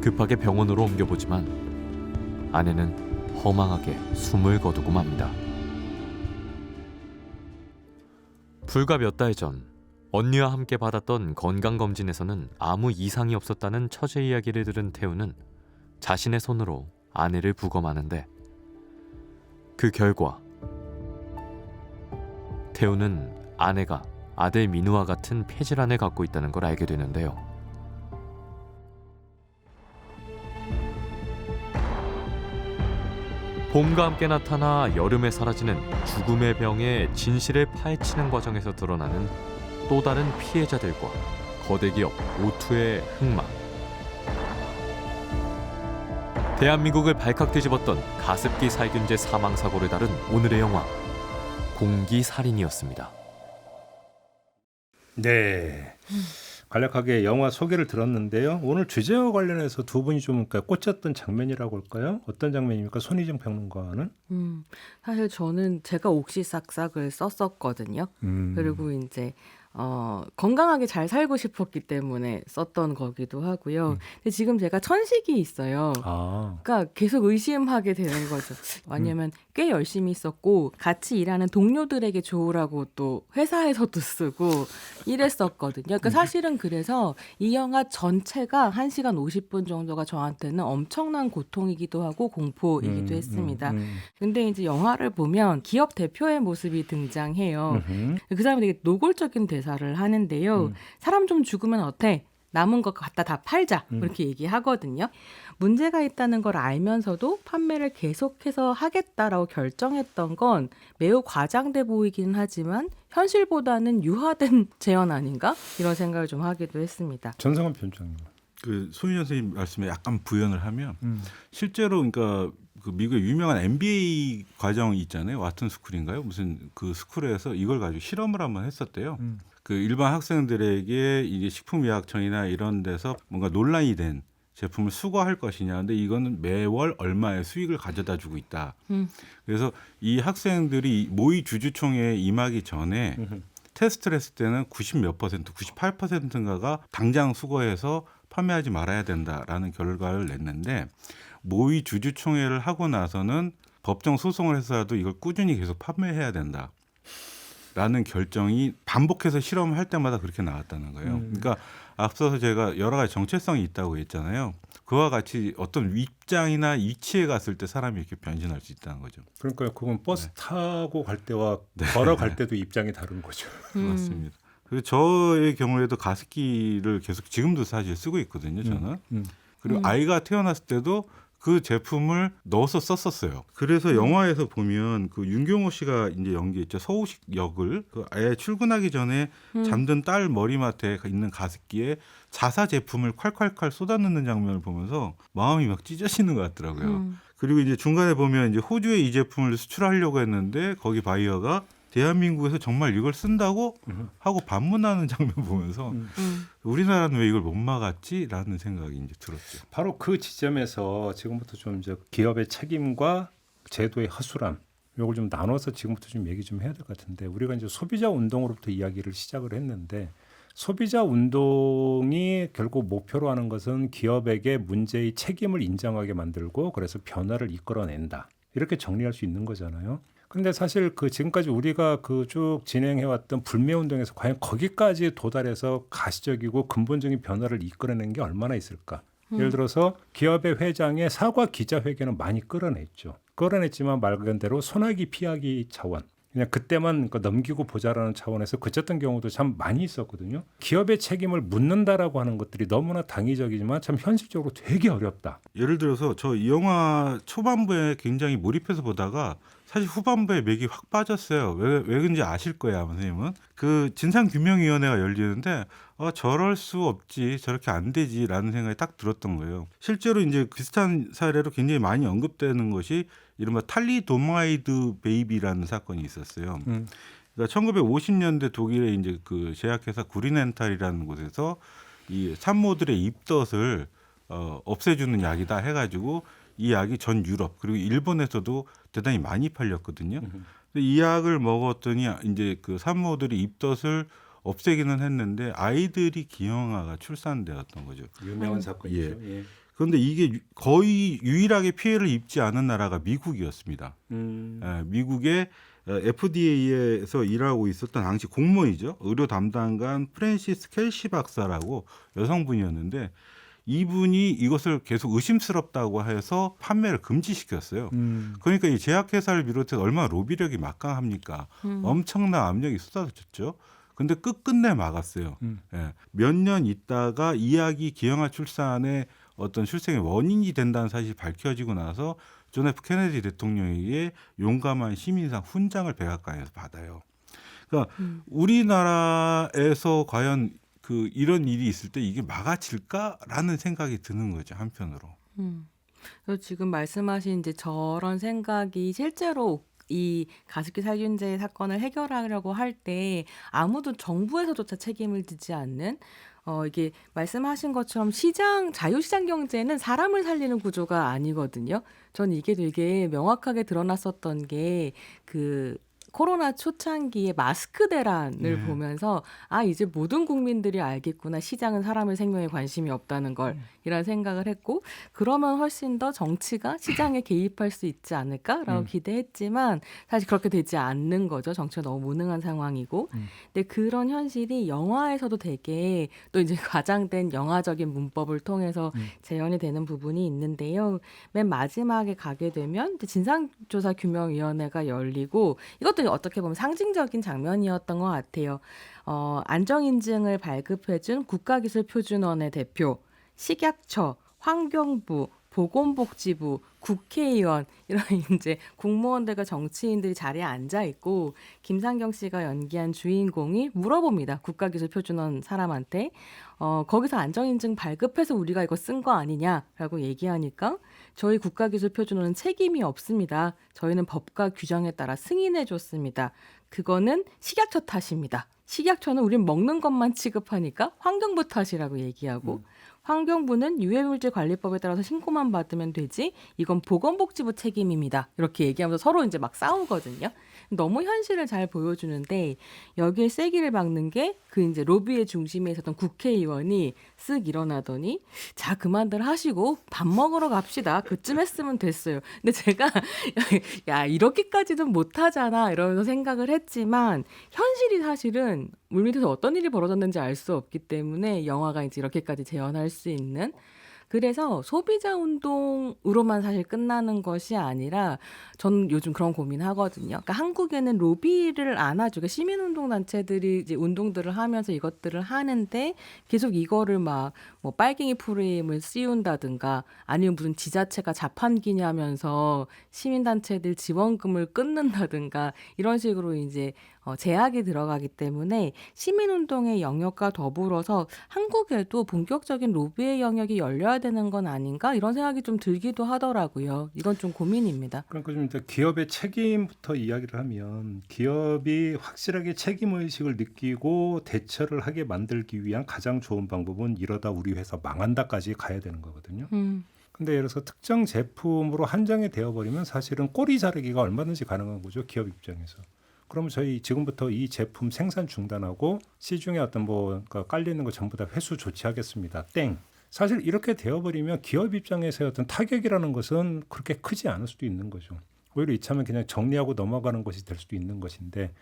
급하게 병원으로 옮겨보지만 아내는 허망하게 숨을 거두고 맙니다. 불과 몇 달 전 언니와 함께 받았던 건강검진에서는 아무 이상이 없었다는 처제 이야기를 들은 태우는 자신의 손으로 아내를 부검하는데 그 결과 태우는 아내가 아들 민우와 같은 폐질환을 갖고 있다는 걸 알게 되는데요. 봄과 함께 나타나 여름에 사라지는 죽음의 병의 진실을 파헤치는 과정에서 드러나는 또 다른 피해자들과 거대 기업 O2의 흑막. 대한민국을 발칵 뒤집었던 가습기 살균제 사망 사고를 다룬 오늘의 영화 공기살인이었습니다. 네. 간략하게 영화 소개를 들었는데요. 오늘 주제와 관련해서 두 분이 좀 꽂혔던 장면이라고 할까요? 어떤 장면입니까? 손희정 평론가는? 사실 저는 제가 옥시싹싹을 썼었거든요. 그리고 이제 건강하게 잘 살고 싶었기 때문에 썼던 거기도 하고요. 근데 지금 제가 천식이 있어요. 그러니까 계속 의심하게 되는 거죠. 왜냐면 꽤 열심히 썼고 같이 일하는 동료들에게 좋으라고 또 회사에서도 쓰고 이랬었거든요. 그러니까 사실은 그래서 이 영화 전체가 1시간 50분 정도가 저한테는 엄청난 고통이기도 하고 공포이기도 했습니다. 근데 이제 영화를 보면 기업 대표의 모습이 등장해요. 그 사람이 되게 노골적인 대사를 하는데요. 사람 좀 죽으면 어때? 남은 거 갖다 다 팔자. 이렇게 얘기하거든요. 문제가 있다는 걸 알면서도 판매를 계속해서 하겠다라고 결정했던 건 매우 과장돼 보이기는 하지만 현실보다는 유화된 재현 아닌가? 이런 생각을 좀 하기도 했습니다. 전성환 편장님. 그 손희정 선생님 말씀에 약간 부연을 하면 실제로 그러니까 그 미국의 유명한 MBA 과정이 있잖아요. 와튼 스쿨인가요? 무슨 그 스쿨에서 이걸 가지고 실험을 한번 했었대요. 그 일반 학생들에게 이게 식품의약청이나 이런 데서 뭔가 논란이 된 제품을 수거할 것이냐. 근데 이거는 매월 얼마의 수익을 가져다 주고 있다. 그래서 이 학생들이 모의 주주총회에 임하기 전에 테스트를 했을 때는 90몇 %, 98%인가가 당장 수거해서 판매하지 말아야 된다라는 결과를 냈는데 모의 주주총회를 하고 나서는 법정 소송을 해서라도 이걸 꾸준히 계속 판매해야 된다. 라는 결정이 반복해서 실험을 할 때마다 그렇게 나왔다는 거예요. 그러니까 앞서서 제가 여러 가지 정체성이 있다고 했잖아요. 그와 같이 어떤 입장이나 위치에 갔을 때 사람이 이렇게 변신할 수 있다는 거죠. 그러니까 그건 버스 타고 갈 때와 걸어갈 때도 입장이 다른 거죠. 맞습니다. 그리고 저의 경우에도 가습기를 계속 지금도 사실 쓰고 있거든요. 저는. 그리고 아이가 태어났을 때도 그 제품을 넣어서 썼었어요. 그래서 영화에서 보면 그 윤경호 씨가 이제 연기했죠. 서우식 역을 그 아예 출근하기 전에 잠든 딸 머리맡에 있는 가습기에 자사 제품을 콸콸콸 쏟아넣는 장면을 보면서 마음이 막 찢어지는 것 같더라고요. 그리고 이제 중간에 보면 이제 호주에 이 제품을 수출하려고 했는데 거기 바이어가 대한민국에서 정말 이걸 쓴다고 하고 반문하는 장면 보면서 우리나라는 왜 이걸 못 막았지라는 생각이 이제 들었죠. 바로 그 지점에서 지금부터 좀 이제 기업의 책임과 제도의 허술함 이걸 좀 나눠서 지금부터 좀 얘기 좀 해야 될 것 같은데 우리가 이제 소비자 운동으로부터 이야기를 시작을 했는데 소비자 운동이 결국 목표로 하는 것은 기업에게 문제의 책임을 인정하게 만들고 그래서 변화를 이끌어낸다 이렇게 정리할 수 있는 거잖아요. 근데 사실 그 지금까지 우리가 그 쭉 진행해왔던 불매운동에서 과연 거기까지 도달해서 가시적이고 근본적인 변화를 이끌어낸 게 얼마나 있을까? 예를 들어서 기업의 회장의 사과 기자회견은 많이 끌어냈죠. 끌어냈지만 말 그대로 소나기 피하기 차원. 그냥 그때만 넘기고 보자라는 차원에서 그쳤던 경우도 참 많이 있었거든요. 기업의 책임을 묻는다라고 하는 것들이 너무나 당위적이지만 참 현실적으로 되게 어렵다. 예를 들어서 저 이 영화 초반부에 굉장히 몰입해서 보다가 사실 후반부에 맥이 확 빠졌어요. 왜 그런지 아실 거예요, 아마 선생님은. 그 진상규명위원회가 열리는데 저럴 수 없지, 저렇게 안 되지라는 생각이 딱 들었던 거예요. 실제로 이제 비슷한 사례로 굉장히 많이 언급되는 것이 이른바 탈리도마이드 베이비라는 사건이 있었어요. 그러니까 1950년대 독일의 이제 그 제약회사 구리넨탈이라는 곳에서 이 산모들의 입덧을 없애주는 약이다 해가지고 이 약이 전 유럽 그리고 일본에서도 대단히 많이 팔렸거든요. 이 약을 먹었더니 이제 그 산모들이 입덧을 없애기는 했는데 아이들이 기형아가 출산되었던 거죠. 유명한 사건이죠. 예. 그런데 이게 거의 유일하게 피해를 입지 않은 나라가 미국이었습니다. 미국의 FDA에서 일하고 있었던 당시 공무원이죠. 의료 담당관 프랜시스 켈시 박사라고 여성분이었는데 이분이 이것을 계속 의심스럽다고 해서 판매를 금지시켰어요. 그러니까 이 제약회사를 비롯해서 얼마나 로비력이 막강합니까? 엄청난 압력이 쏟아졌죠. 근데 끝끝내 막았어요. 예. 몇 년 있다가 이약이 기형아 출산의 어떤 출생의 원인이 된다는 사실이 밝혀지고 나서 존 F 케네디 대통령에게 용감한 시민상 훈장을 백악관에서 받아요. 그러니까 우리나라에서 과연 이런 일이 있을 때 이게 막아질까라는 생각이 드는 거죠, 한편으로. 그래서 지금 말씀하신 이제 저런 생각이 실제로 이 가습기 살균제 사건을 해결하려고 할 때 아무도 정부에서조차 책임을 지지 않는 이게 말씀하신 것처럼 자유시장 경제는 사람을 살리는 구조가 아니거든요. 전 이게 되게 명확하게 드러났었던 게 코로나 초창기에 마스크 대란을 보면서 이제 모든 국민들이 알겠구나. 시장은 사람의 생명에 관심이 없다는 걸 이런 생각을 했고 그러면 훨씬 더 정치가 시장에 개입할 수 있지 않을까라고 기대했지만 사실 그렇게 되지 않는 거죠. 정치가 너무 무능한 상황이고. 근데 그런 현실이 영화에서도 되게 또 이제 과장된 영화적인 문법을 통해서 재현이 되는 부분이 있는데요. 맨 마지막에 가게 되면 진상조사 규명위원회가 열리고 이것도 어떻게 보면 상징적인 장면이었던 것 같아요. 안정인증을 발급해준 국가기술표준원의 대표, 식약처, 환경부, 보건복지부, 국회의원 이런 이제 공무원들과 정치인들이 자리에 앉아 있고 김상경 씨가 연기한 주인공이 물어봅니다. 국가기술표준원 사람한테 거기서 안정인증 발급해서 우리가 이거 쓴 거 아니냐라고 얘기하니까 저희 국가기술표준원은 책임이 없습니다. 저희는 법과 규정에 따라 승인해 줬습니다. 그거는 식약처 탓입니다. 식약처는 우린 먹는 것만 취급하니까 환경부 탓이라고 얘기하고 환경부는 유해물질관리법에 따라서 신고만 받으면 되지 이건 보건복지부 책임입니다. 이렇게 얘기하면서 서로 이제 막 싸우거든요. 너무 현실을 잘 보여주는데 여기에 세기를 박는 게 이제 로비의 중심에 있었던 국회의원이 쓱 일어나더니 자 그만들 하시고 밥 먹으러 갑시다. 그쯤 했으면 됐어요. 근데 제가 야 이렇게까지는 못하잖아 이러면서 생각을 했지만 현실이 사실은 물밑에서 어떤 일이 벌어졌는지 알 수 없기 때문에 영화가 이제 이렇게까지 재현할 수 있는 그래서 소비자 운동으로만 사실 끝나는 것이 아니라 전 요즘 그런 고민하거든요. 그러니까 한국에는 로비를 안 하죠. 그러니까 시민운동 단체들이 이제 운동들을 하면서 이것들을 하는데 계속 이거를 막 뭐 빨갱이 프레임을 씌운다든가 아니면 무슨 지자체가 자판기냐면서 시민단체들 지원금을 끊는다든가 이런 식으로 이제 제약이 들어가기 때문에 시민운동의 영역과 더불어서 한국에도 본격적인 로비의 영역이 열려야 되는 건 아닌가 이런 생각이 좀 들기도 하더라고요. 이건 좀 고민입니다. 그러니까 좀 이제 기업의 책임부터 이야기를 하면 기업이 확실하게 책임의식을 느끼고 대처를 하게 만들기 위한 가장 좋은 방법은 이러다 우리 회사 망한다까지 가야 되는 거거든요. 근데 예를 들어서 특정 제품으로 한정이 되어버리면 사실은 꼬리 자르기가 얼마든지 가능한 거죠. 기업 입장에서. 그러면 저희 지금부터 이 제품 생산 중단하고 시중에 어떤 깔려 있는 거 전부 다 회수 조치하겠습니다. 땡. 사실 이렇게 되어버리면 기업 입장에서의 어떤 타격이라는 것은 그렇게 크지 않을 수도 있는 거죠. 오히려 이참에 그냥 정리하고 넘어가는 것이 될 수도 있는 것인데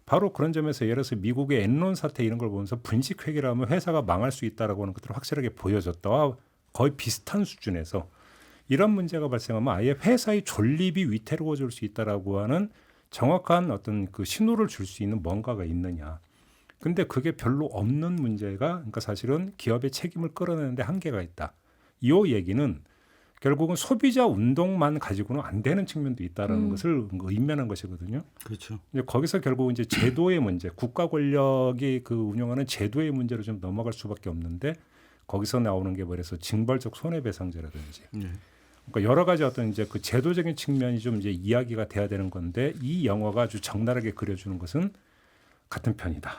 바로 그런 점에서 예를 들어서 미국의 엔론 사태 이런 걸 보면서 분식회계를 하면 회사가 망할 수 있다라고 하는 것들을 확실하게 보여줬다와 거의 비슷한 수준에서 이런 문제가 발생하면 아예 회사의 존립이 위태로워질 수 있다라고 하는 정확한 어떤 신호를 줄 수 있는 뭔가가 있느냐. 근데 그게 별로 없는 문제가 그러니까 사실은 기업의 책임을 끌어내는데 한계가 있다. 이 얘기는 결국은 소비자 운동만 가지고는 안 되는 측면도 있다라는 것을 의미하는 것이거든요. 그렇죠. 이제 거기서 결국 이제 제도의 문제, 국가 권력이 운영하는 제도의 문제로 좀 넘어갈 수밖에 없는데 거기서 나오는 게 뭐래서 징벌적 손해배상제라든지. 그러니까 여러 가지 어떤 이제 제도적인 측면이 좀 이제 이야기가 돼야 되는 건데 이 영화가 아주 적나라하게 그려주는 것은 같은 편이다.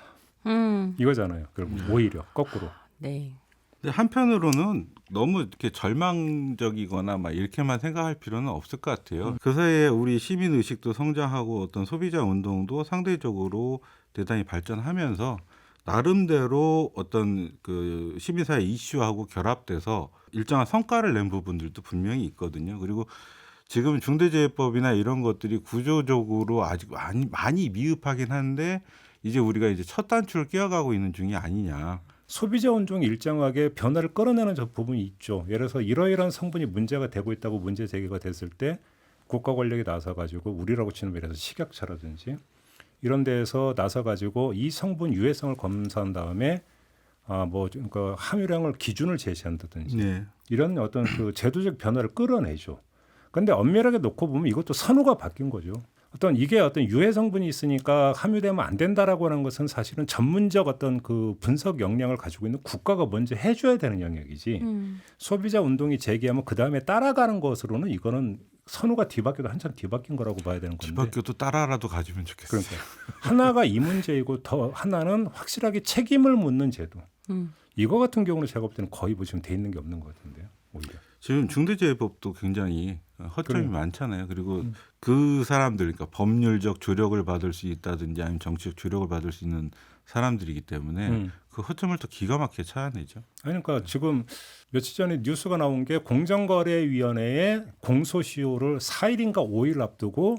이거잖아요. 결국 오히려 거꾸로. 네. 근데 한편으로는 너무 이렇게 절망적이거나 막 이렇게만 생각할 필요는 없을 것 같아요. 그 사이에 우리 시민 의식도 성장하고 어떤 소비자 운동도 상대적으로 대단히 발전하면서 나름대로 어떤 그 시민사회 이슈하고 결합돼서 일정한 성과를 낸 부분들도 분명히 있거든요. 그리고 지금 중대재해법이나 이런 것들이 구조적으로 아직 많이 미흡하긴 한데 이제 우리가 이제 첫 단추를 끼워가고 있는 중이 아니냐. 소비자 운동이 일정하게 변화를 끌어내는 저 부분이 있죠. 예를 들어서 이러이러한 성분이 문제가 되고 있다고 문제 제기가 됐을 때 국가 권력이 나서 가지고 우리라고 치는 예를 들어서 식약처라든지 이런 데에서 나서 가지고 이 성분 유해성을 검사한 다음에 그러니까 함유량을 기준을 제시한다든지 네. 이런 어떤 그 제도적 변화를 끌어내죠. 그런데 엄밀하게 놓고 보면 이것도 선호가 바뀐 거죠. 이게 어떤 유해 성분이 있으니까 함유되면 안 된다라고 하는 것은 사실은 전문적 어떤 그 분석 역량을 가지고 있는 국가가 먼저 해줘야 되는 영역이지. 소비자 운동이 제기하면 그 다음에 따라가는 것으로는 이거는 선호가 뒤바뀌어도 한참 뒤바뀐 거라고 봐야 되는 건데. 뒤바뀌어도 따라라도 가지면 좋겠어요. 그러니까 하나가 이 문제이고 더 하나는 확실하게 책임을 묻는 제도. 이거 같은 경우는 제가 볼 때는 거의 지금 돼 있는 게 없는 것 같은데요. 오히려. 지금 중대재해법도 굉장히 허점이 많잖아요. 그리고 그 사람들, 그러니까 법률적 조력을 받을 수 있다든지 아니면 정치적 조력을 받을 수 있는 사람들이기 때문에 그 허점을 또 기가 막히게 찾아내죠. 그러니까 지금 며칠 전에 뉴스가 나온 게 공정거래위원회에 공소시효를 4일인가 5일 앞두고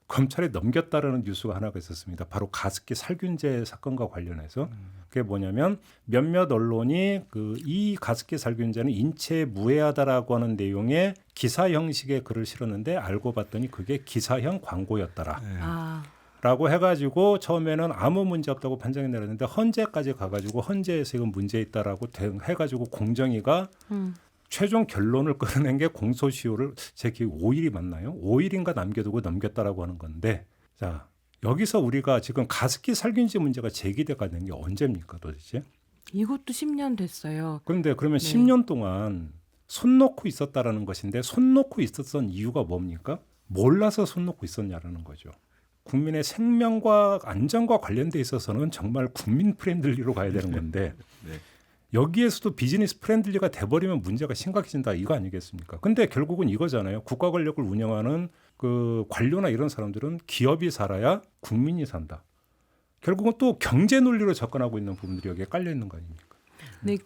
검찰에 넘겼다라는 뉴스가 하나가 있었습니다. 바로 가습기 살균제 사건과 관련해서 그게 뭐냐면 몇몇 언론이 이 가습기 살균제는 인체에 무해하다라고 하는 내용의 기사 형식의 글을 실었는데 알고 봤더니 그게 기사형 광고였더라. 라고 해가지고 처음에는 아무 문제 없다고 판정이 내렸는데 헌재까지 가가지고 헌재에서 이건 문제 있다라고 해가지고 공정위가 최종 결론을 끌어낸 게 공소시효를 제 기억 5일이 맞나요? 5일인가 남겨두고 넘겼다라고 하는 건데 자 여기서 우리가 지금 가습기 살균제 문제가 제기돼가 된 게 언제입니까 도대체? 이것도 10년 됐어요. 그런데 그러면 10년 동안 손 놓고 있었다라는 것인데 손 놓고 있었던 이유가 뭡니까? 몰라서 손 놓고 있었냐라는 거죠. 국민의 생명과 안전과 관련돼 있어서는 정말 국민 프렌들리로 가야 되는 건데 네. 여기에서도 비즈니스 프렌들리가 돼버리면 문제가 심각해진다 이거 아니겠습니까? 근데 결국은 이거잖아요. 국가 권력을 운영하는 그 관료나 이런 사람들은 기업이 살아야 국민이 산다. 결국은 또 경제 논리로 접근하고 있는 부분들이 여기에 깔려 있는 거 아닙니까? 네,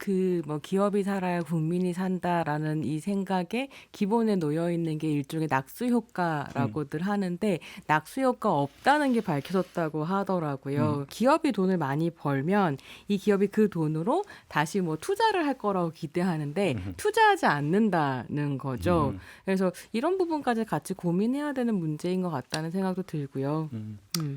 기업이 살아야 국민이 산다라는 이 생각에 기본에 놓여 있는 게 일종의 낙수 효과라고들 하는데 낙수 효과 없다는 게 밝혀졌다고 하더라고요. 기업이 돈을 많이 벌면 이 기업이 그 돈으로 다시 투자를 할 거라고 기대하는데 투자하지 않는다는 거죠. 그래서 이런 부분까지 같이 고민해야 되는 문제인 것 같다는 생각도 들고요.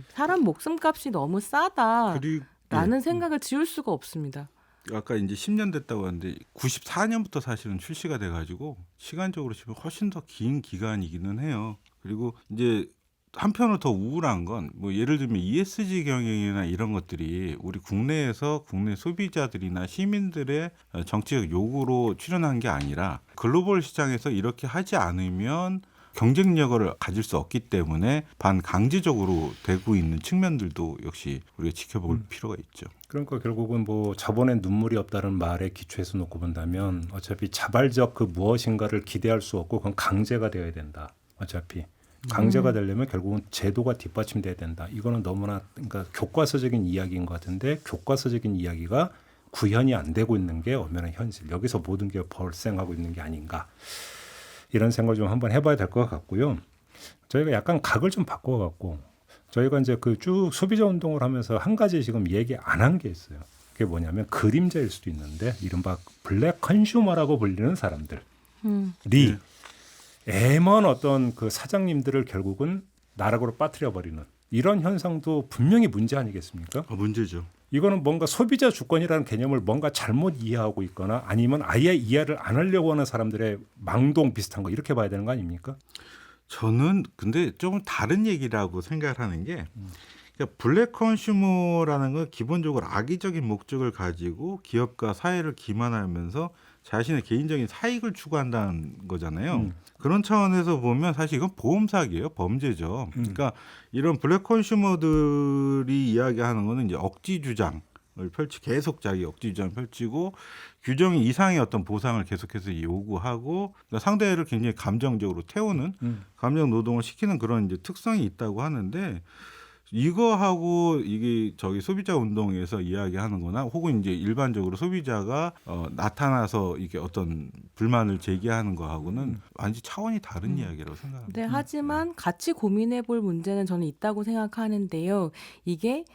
사람 목숨값이 너무 싸다라는 생각을 지울 수가 없습니다. 아까 이제 10년 됐다고 하는데 94년부터 사실은 출시가 돼가지고 시간적으로 치면 훨씬 더 긴 기간이기는 해요. 그리고 이제 한편으로 더 우울한 건 예를 들면 ESG 경영이나 이런 것들이 우리 국내에서 국내 소비자들이나 시민들의 정치적 요구로 출현한 게 아니라 글로벌 시장에서 이렇게 하지 않으면 경쟁력을 가질 수 없기 때문에 반강제적으로 되고 있는 측면들도 역시 우리가 지켜볼 필요가 있죠. 그러니까 결국은 자본에 눈물이 없다는 말에 기초해서 놓고 본다면 어차피 자발적 그 무엇인가를 기대할 수 없고 그건 강제가 되어야 된다. 어차피 강제가 되려면 결국은 제도가 뒷받침돼야 된다. 이거는 너무나 그러니까 교과서적인 이야기인 것 같은데 교과서적인 이야기가 구현이 안 되고 있는 게 엄연한 현실. 여기서 모든 게 발생하고 있는 게 아닌가. 이런 생각을 좀 한번 해봐야 될 것 같고요. 저희가 약간 각을 좀 바꿔갖고 저희가 이제 쭉 소비자 운동을 하면서 한 가지 지금 얘기 안 한 게 있어요. 그게 뭐냐면 그림자일 수도 있는데 이른바 블랙 컨슈머라고 불리는 사람들이 애먼 어떤 그 사장님들을 결국은 나락으로 빠뜨려 버리는 이런 현상도 분명히 문제 아니겠습니까? 문제죠. 이거는 뭔가 소비자 주권이라는 개념을 뭔가 잘못 이해하고 있거나 아니면 아예 이해를 안 하려고 하는 사람들의 망동 비슷한 거 이렇게 봐야 되는 거 아닙니까? 저는 근데 좀 다른 얘기라고 생각하는 게 그러니까 블랙 컨슈머라는 건 기본적으로 악의적인 목적을 가지고 기업과 사회를 기만하면서 자신의 개인적인 사익을 추구한다는 거잖아요. 그런 차원에서 보면 사실 이건 보험 사기예요, 범죄죠. 그러니까 이런 블랙 컨슈머들이 이야기하는 거는 이제 억지 주장을 계속 자기 억지 주장을 펼치고 규정 이상의 어떤 보상을 계속해서 요구하고 그러니까 상대를 굉장히 감정적으로 태우는 감정 노동을 시키는 그런 이제 특성이 있다고 하는데 이거하고 이게 저기 소비자 운동에서 이야기하는거나 혹은 이제 일반적으로 소비자가 나타나서 이게 어떤 불만을 제기하는 거하고는 완전히 차원이 다른 이야기라고 생각합니다. 네, 하지만 같이 고민해 볼 문제는 저는 있다고 생각하는데요. 이게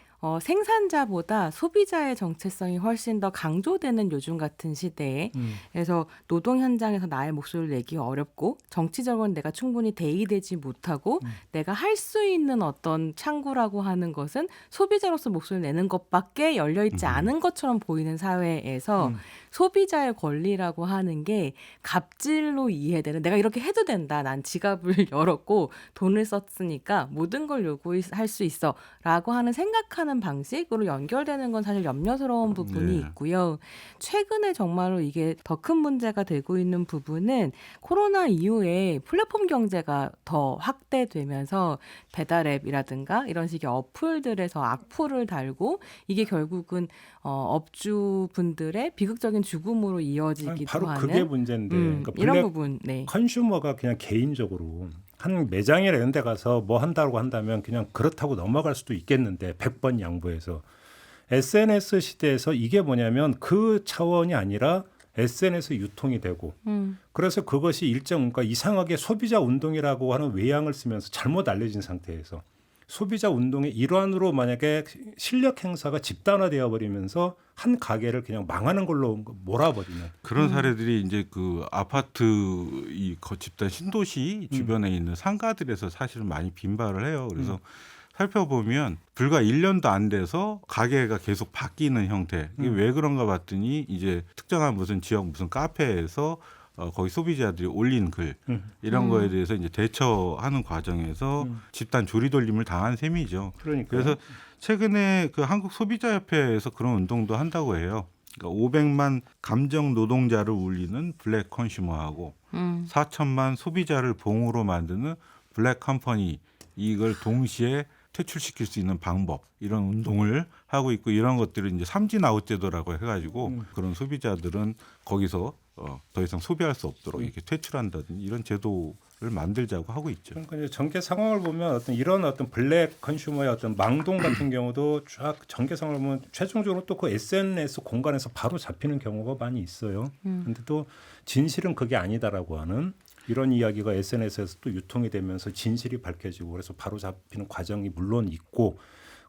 생산자보다 소비자의 정체성이 훨씬 더 강조되는 요즘 같은 시대에 그래서 노동 현장에서 나의 목소리를 내기 어렵고 정치적으로 내가 충분히 대의되지 못하고 내가 할 수 있는 어떤 창구라고 하는 것은 소비자로서 목소리를 내는 것밖에 열려있지 않은 것처럼 보이는 사회에서 소비자의 권리라고 하는 게 갑질로 이해되는 내가 이렇게 해도 된다. 난 지갑을 열었고 돈을 썼으니까 모든 걸 요구할 수 있어 라고 하는 생각하는 방식으로 연결되는 건 사실 염려스러운 부분이 네. 있고요. 최근에 정말로 이게 더 큰 문제가 되고 있는 부분은 코로나 이후에 플랫폼 경제가 더 확대되면서 배달앱이라든가 이런 식의 어플들에서 악플을 달고 이게 결국은 업주분들의 비극적인 죽음으로 이어지기도 바로 하는 그게 문제인데 그러니까 이런 블랙 부분. 네. 컨슈머가 그냥 개인적으로 한 매장이나 이런 데 가서 뭐 한다고 한다면 그냥 그렇다고 넘어갈 수도 있겠는데 100번 양보해서 SNS 시대에서 이게 뭐냐면 그 차원이 아니라 SNS 유통이 되고 그래서 그것이 일정 그러니까 이상하게 소비자 운동이라고 하는 외양을 쓰면서 잘못 알려진 상태에서 소비자 운동의 일환으로 만약에 실력 행사가 집단화되어 버리면서 한 가게를 그냥 망하는 걸로 몰아버리는 그런 사례들이 이제 그 아파트 이 집단 신도시 주변에 있는 상가들에서 사실은 많이 빈발을 해요. 그래서 살펴보면 불과 1년도 안 돼서 가게가 계속 바뀌는 형태. 이게 왜 그런가 봤더니 이제 특정한 무슨 지역 무슨 카페에서 거기 소비자들이 올린 글 이런 거에 대해서 이제 대처하는 과정에서 집단 조리돌림을 당한 셈이죠. 그래서 최근에 그 한국 소비자협회에서 그런 운동도 한다고 해요. 그러니까 500만 감정 노동자를 울리는 블랙 컨슈머하고 4천만 소비자를 봉으로 만드는 블랙 컴퍼니 이걸 동시에 퇴출시킬 수 있는 방법 이런 운동을 하고 있고 이런 것들을 이제 삼진 아웃 제도라고 해가지고 그런 소비자들은 거기서 더 이상 소비할 수 없도록 이렇게 퇴출한다든지 이런 제도를 만들자고 하고 있죠. 그러니까 이제 전개 상황을 보면 어떤 이런 어떤 블랙 컨슈머의 어떤 망동 같은 경우도 쫙 전개 상황을 보면 최종적으로 또 그 SNS 공간에서 바로 잡히는 경우가 많이 있어요. 근데 또 진실은 그게 아니다라고 하는 이런 이야기가 SNS에서 또 유통이 되면서 진실이 밝혀지고 그래서 바로 잡히는 과정이 물론 있고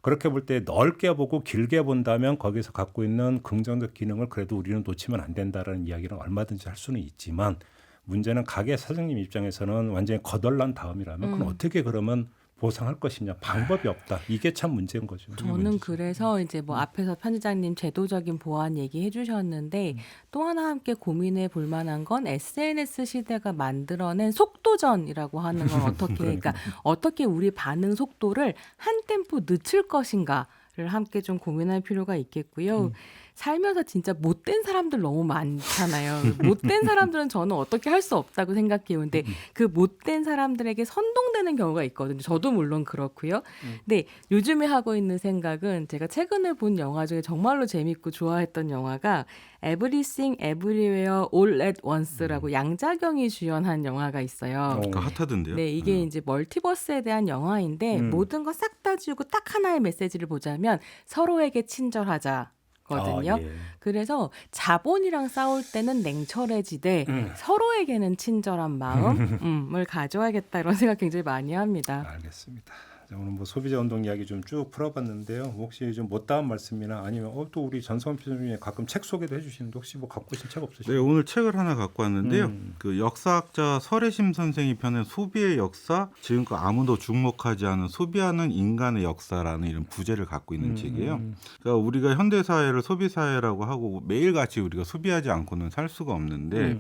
그렇게 볼 때 넓게 보고 길게 본다면 거기서 갖고 있는 긍정적 기능을 그래도 우리는 놓치면 안 된다라는 이야기는 얼마든지 할 수는 있지만 문제는 가게 사장님 입장에서는 완전히 거덜난 다음이라면 그건 어떻게 그러면 보상할 것이냐 방법이 없다. 이게 참 문제인 거죠. 저는 그래서 이제 뭐 앞에서 편집장님 제도적인 보완 얘기해 주셨는데 또 하나 함께 고민해 볼 만한 건 SNS 시대가 만들어낸 속도전이라고 하는 건 어떻게 그러니까 어떻게 우리 반응 속도를 한 템포 늦출 것인가를 함께 좀 고민할 필요가 있겠고요. 살면서 진짜 못된 사람들 너무 많잖아요. 못된 사람들은 저는 어떻게 할 수 없다고 생각해요. 근데 그 못된 사람들에게 선동되는 경우가 있거든요. 저도 물론 그렇고요. 근데 요즘에 하고 있는 생각은 제가 최근에 본 영화 중에 정말로 재밌고 좋아했던 영화가 Everything Everywhere All at Once라고 양자경이 주연한 영화가 있어요. 그러니까 핫하던데요. 네, 이게 이제 멀티버스에 대한 영화인데 모든 거 싹 다 지우고 딱 하나의 메시지를 보자면 서로에게 친절하자. 거든요. 예. 그래서 자본이랑 싸울 때는 냉철해지되 서로에게는 친절한 마음을 가져야겠다 이런 생각 굉장히 많이 합니다. 알겠습니다. 자, 오늘 뭐 소비자 운동 이야기 좀 쭉 풀어봤는데요. 혹시 좀 못다한 말씀이나 아니면 또 우리 전성훈 PD님이 가끔 책 소개도 해주시는데 혹시 뭐 갖고 오신 책 없으신가요? 네, 오늘 책을 하나 갖고 왔는데요. 그 역사학자 설혜심 선생이 펴낸 소비의 역사, 지금껏 아무도 주목하지 않은 소비하는 인간의 역사라는 이런 부제를 갖고 있는 책이에요. 그러니까 우리가 현대 사회를 소비 사회라고 하고 매일같이 우리가 소비하지 않고는 살 수가 없는데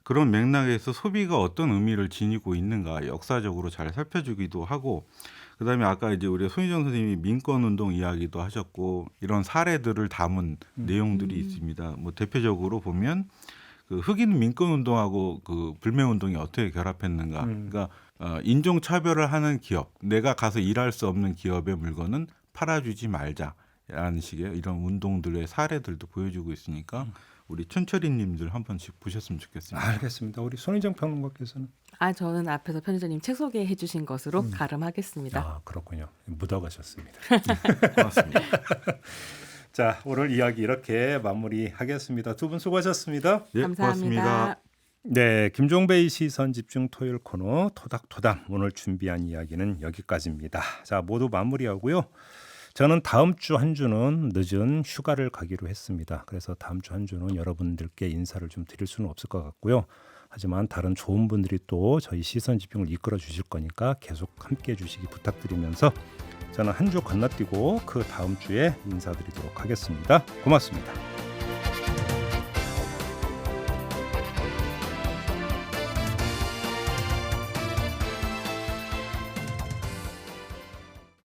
그런 맥락에서 소비가 어떤 의미를 지니고 있는가 역사적으로 잘 살펴주기도 하고 그다음에 아까 이제 우리 손희정 선생님이 민권운동 이야기도 하셨고 이런 사례들을 담은 내용들이 있습니다. 뭐 대표적으로 보면 그 흑인 민권운동하고 그 불매운동이 어떻게 결합했는가. 그러니까 인종차별을 하는 기업, 내가 가서 일할 수 없는 기업의 물건은 팔아주지 말자. 라는 식의 이런 운동들의 사례들도 보여주고 있으니까 우리 춘철이님들 한 번씩 보셨으면 좋겠습니다. 알겠습니다. 우리 손희정 평론가께서는 저는 앞에서 편집자님 책 소개해 주신 것으로 가름하겠습니다. 그렇군요. 묻어가셨습니다. 고맙습니다. 자, 오늘 이야기 이렇게 마무리하겠습니다. 두 분 수고하셨습니다. 예, 감사합니다. 고맙습니다. 네, 김종배의 시선 집중 토요일 코너 토닥토닥 오늘 준비한 이야기는 여기까지입니다. 자, 모두 마무리하고요. 저는 다음 주 한 주는 늦은 휴가를 가기로 했습니다. 그래서 다음 주 한 주는 여러분들께 인사를 좀 드릴 수는 없을 것 같고요. 하지만 다른 좋은 분들이 또 저희 시선 집중을 이끌어 주실 거니까 계속 함께 해주시기 부탁드리면서 저는 한 주 건너뛰고 그 다음 주에 인사드리도록 하겠습니다. 고맙습니다.